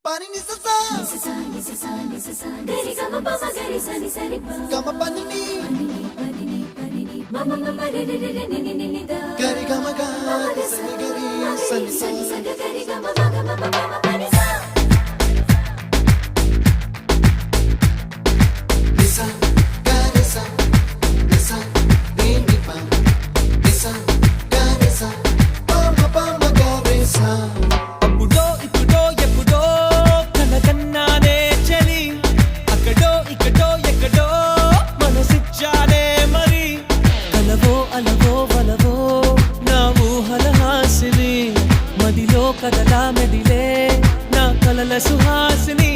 pani ni sa sa gari ga ma pa gari sa ni ga ma pani ni ma ma ma re re re ni ni ni da gari ga ma ga sa ni gari sa ni sa gari ga ma ga ma pa ma pani sa lisa gari sa lisa ni ni pa lisa gari sa pa ma gari sa కదలా మెదిలే నా కలల సుహాసిని